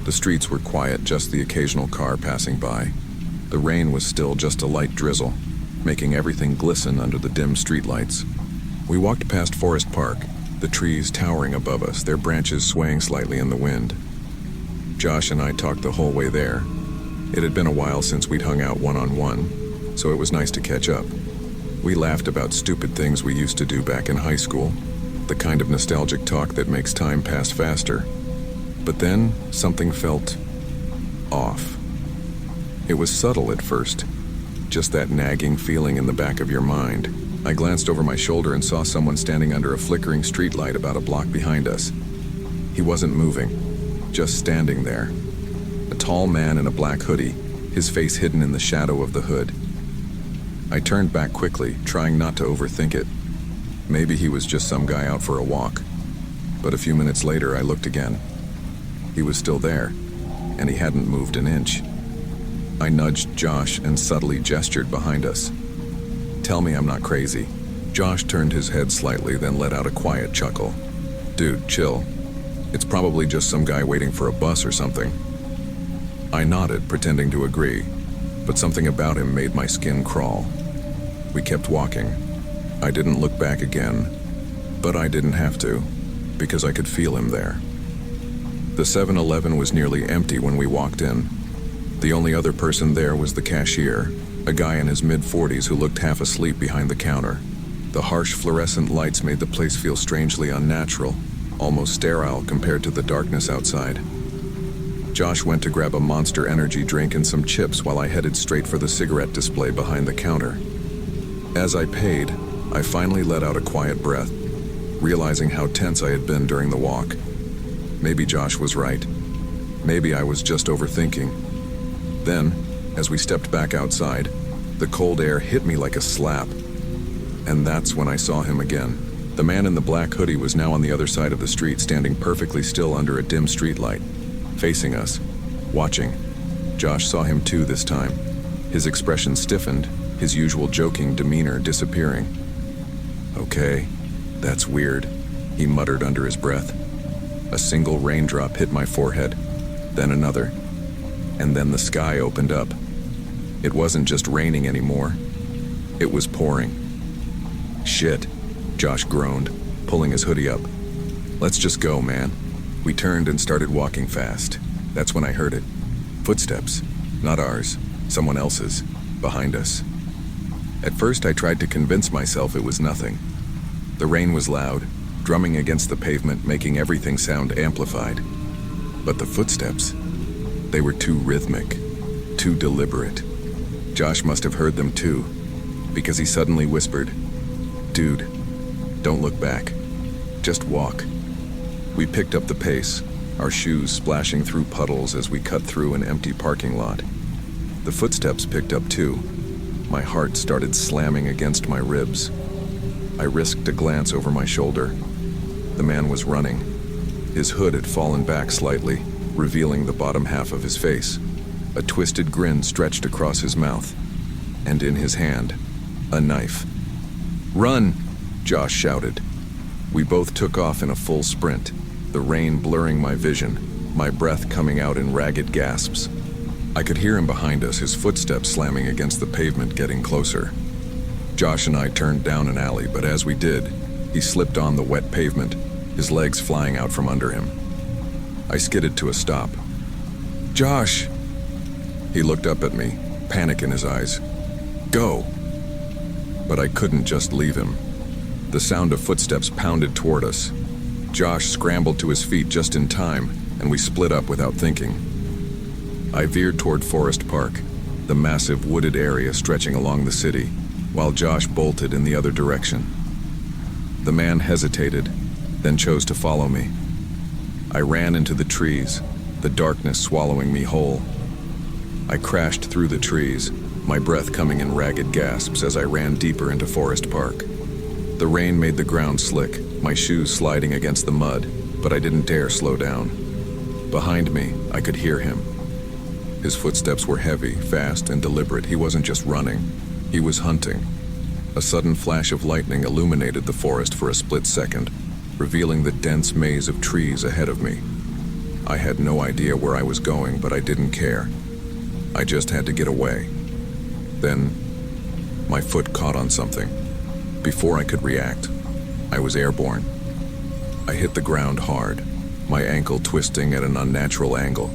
The streets were quiet, just the occasional car passing by. The rain was still just a light drizzle, making everything glisten under the dim streetlights. We walked past Forest Park, the trees towering above us, their branches swaying slightly in the wind. Josh and I talked the whole way there. It had been a while since we'd hung out one-on-one, so it was nice to catch up. We laughed about stupid things we used to do back in high school, the kind of nostalgic talk that makes time pass faster. But then, something felt off. It was subtle at first, just that nagging feeling in the back of your mind. I glanced over my shoulder and saw someone standing under a flickering streetlight about a block behind us. He wasn't moving, just standing there. A tall man in a black hoodie, his face hidden in the shadow of the hood. I turned back quickly, trying not to overthink it. Maybe he was just some guy out for a walk. But a few minutes later, I looked again. He was still there, and he hadn't moved an inch. I nudged Josh and subtly gestured behind us. "Tell me I'm not crazy." Josh turned his head slightly, then let out a quiet chuckle. "Dude, chill. It's probably just some guy waiting for a bus or something." I nodded, pretending to agree, but something about him made my skin crawl. We kept walking. I didn't look back again, but I didn't have to, because I could feel him there. The 7-Eleven was nearly empty when we walked in. The only other person there was the cashier, a guy in his mid-40s who looked half asleep behind the counter. The harsh fluorescent lights made the place feel strangely unnatural, almost sterile compared to the darkness outside. Josh went to grab a Monster energy drink and some chips while I headed straight for the cigarette display behind the counter. As I paid, I finally let out a quiet breath, realizing how tense I had been during the walk. Maybe Josh was right. Maybe I was just overthinking. Then, as we stepped back outside, the cold air hit me like a slap. And that's when I saw him again. The man in the black hoodie was now on the other side of the street, standing perfectly still under a dim streetlight, facing us, watching. Josh saw him too this time. His expression stiffened, his usual joking demeanor disappearing. "Okay, that's weird," he muttered under his breath. A single raindrop hit my forehead, then another, and then the sky opened up. It wasn't just raining anymore. It was pouring. "Shit," Josh groaned, pulling his hoodie up. "Let's just go, man." We turned and started walking fast. That's when I heard it. Footsteps, not ours, someone else's, behind us. At first, I tried to convince myself it was nothing. The rain was loud, drumming against the pavement, making everything sound amplified. But the footsteps, they were too rhythmic, too deliberate. Josh must have heard them too, because he suddenly whispered, "Dude, don't look back. Just walk." We picked up the pace, our shoes splashing through puddles as we cut through an empty parking lot. The footsteps picked up too. My heart started slamming against my ribs. I risked a glance over my shoulder. The man was running. His hood had fallen back slightly, revealing the bottom half of his face. A twisted grin stretched across his mouth, and in his hand, a knife. "Run!" Josh shouted. We both took off in a full sprint, the rain blurring my vision, my breath coming out in ragged gasps. I could hear him behind us, his footsteps slamming against the pavement, getting closer. Josh and I turned down an alley, but as we did, he slipped on the wet pavement, his legs flying out from under him. I skidded to a stop. "Josh!" He looked up at me, panic in his eyes. "Go!" But I couldn't just leave him. The sound of footsteps pounded toward us. Josh scrambled to his feet just in time, and we split up without thinking. I veered toward Forest Park, the massive wooded area stretching along the city, while Josh bolted in the other direction. The man hesitated, then chose to follow me. I ran into the trees, the darkness swallowing me whole. I crashed through the trees, my breath coming in ragged gasps as I ran deeper into Forest Park. The rain made the ground slick, my shoes sliding against the mud, but I didn't dare slow down. Behind me, I could hear him. His footsteps were heavy, fast, and deliberate. He wasn't just running, he was hunting. A sudden flash of lightning illuminated the forest for a split second, revealing the dense maze of trees ahead of me. I had no idea where I was going, but I didn't care. I just had to get away. Then, my foot caught on something. Before I could react, I was airborne. I hit the ground hard, my ankle twisting at an unnatural angle.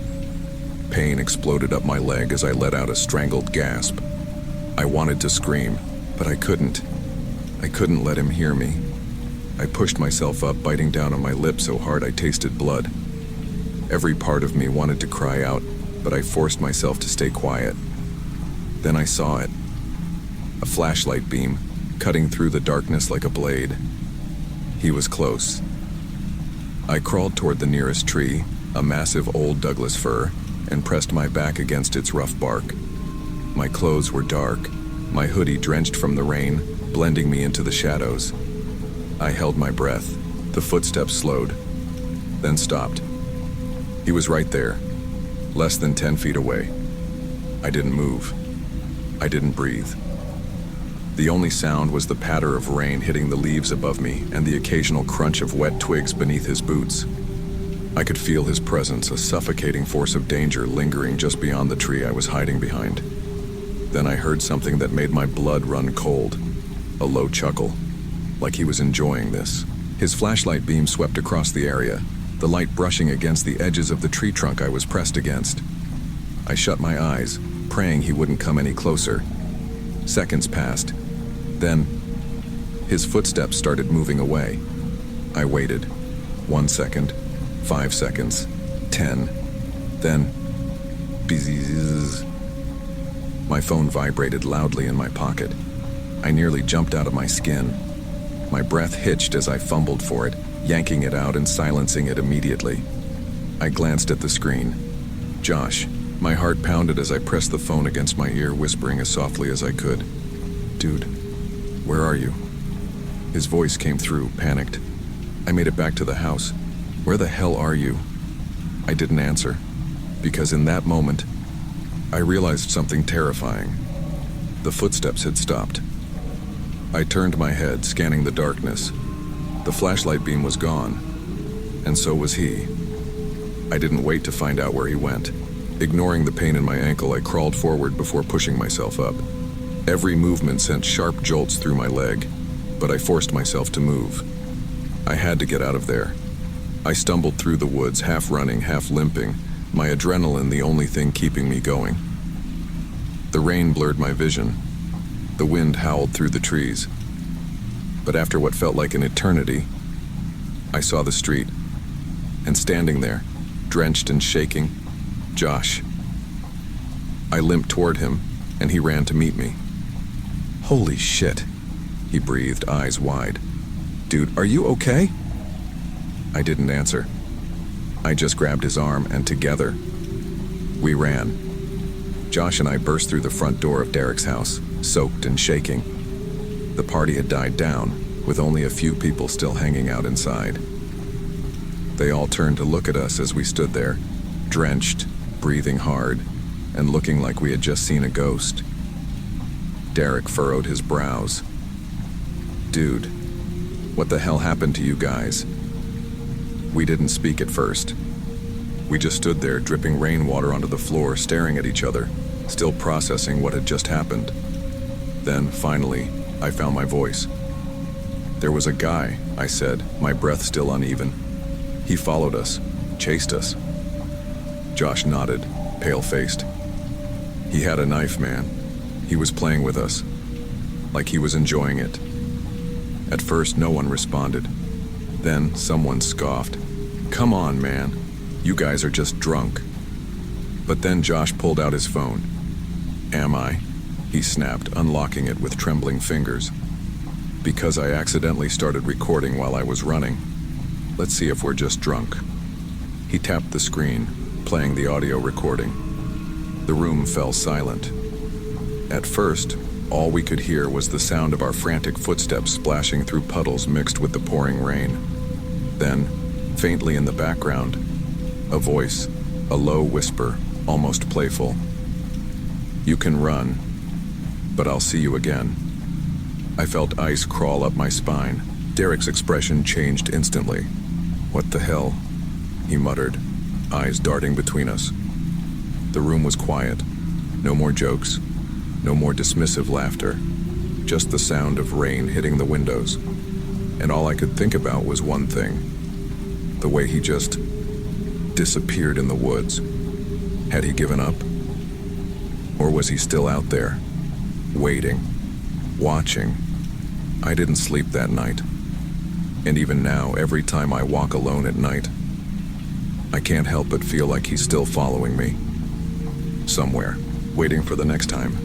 Pain exploded up my leg as I let out a strangled gasp. I wanted to scream, but I couldn't. I couldn't let him hear me. I pushed myself up, biting down on my lip so hard I tasted blood. Every part of me wanted to cry out, but I forced myself to stay quiet. Then I saw it. A flashlight beam, cutting through the darkness like a blade. He was close. I crawled toward the nearest tree, a massive old Douglas fir, and pressed my back against its rough bark. My clothes were dark, my hoodie drenched from the rain, blending me into the shadows. I held my breath. The footsteps slowed, then stopped. He was right there, less than 10 feet away. I didn't move. I didn't breathe. The only sound was the patter of rain hitting the leaves above me and the occasional crunch of wet twigs beneath his boots. I could feel his presence, a suffocating force of danger lingering just beyond the tree I was hiding behind. Then I heard something that made my blood run cold, a low chuckle, like he was enjoying this. His flashlight beam swept across the area, the light brushing against the edges of the tree trunk I was pressed against. I shut my eyes, praying he wouldn't come any closer. Seconds passed. Then, his footsteps started moving away. I waited. 1 second, 5 seconds, 10. Then, bzzz. My phone vibrated loudly in my pocket. I nearly jumped out of my skin. My breath hitched as I fumbled for it, yanking it out and silencing it immediately. I glanced at the screen. Josh. My heart pounded as I pressed the phone against my ear, whispering as softly as I could. "Dude, where are you?" His voice came through, panicked. "I made it back to the house. Where the hell are you?" I didn't answer, because in that moment, I realized something terrifying. The footsteps had stopped. I turned my head, scanning the darkness. The flashlight beam was gone, and so was he. I didn't wait to find out where he went. Ignoring the pain in my ankle, I crawled forward before pushing myself up. Every movement sent sharp jolts through my leg, but I forced myself to move. I had to get out of there. I stumbled through the woods, half running, half limping, my adrenaline the only thing keeping me going. The rain blurred my vision. The wind howled through the trees. But after what felt like an eternity, I saw the street, and standing there, drenched and shaking, Josh. I limped toward him, and he ran to meet me. "Holy shit," he breathed, eyes wide. "Dude, are you okay?" I didn't answer. I just grabbed his arm, and together, we ran. Josh and I burst through the front door of Derek's house. soaked and shaking. The party had died down, with only a few people still hanging out inside. They all turned to look at us as we stood there, drenched, breathing hard, and looking like we had just seen a ghost. Derek furrowed his brows. "Dude, what the hell happened to you guys?" We didn't speak at first. We just stood there, dripping rainwater onto the floor, staring at each other, still processing what had just happened. Then, finally, I found my voice. "There was a guy," I said, my breath still uneven. "He followed us, chased us." Josh nodded, pale-faced. "He had a knife, man. He was playing with us, like he was enjoying it." At first, no one responded. Then, someone scoffed. "Come on, man. You guys are just drunk." But then Josh pulled out his phone. "Am I?" he snapped, unlocking it with trembling fingers. "Because I accidentally started recording while I was running. Let's see if we're just drunk." He tapped the screen, playing the audio recording. The room fell silent. At first, all we could hear was the sound of our frantic footsteps splashing through puddles mixed with the pouring rain. Then, faintly in the background, a voice, a low whisper, almost playful. "You can run, but I'll see you again." I felt ice crawl up my spine. Derek's expression changed instantly. "What the hell?" he muttered, eyes darting between us. The room was quiet. No more jokes, no more dismissive laughter, just the sound of rain hitting the windows. And all I could think about was one thing: the way he just disappeared in the woods. Had he given up? Or was he still out there, waiting, watching? I didn't sleep that night. And even now, every time I walk alone at night, I can't help but feel like he's still following me. Somewhere, waiting for the next time.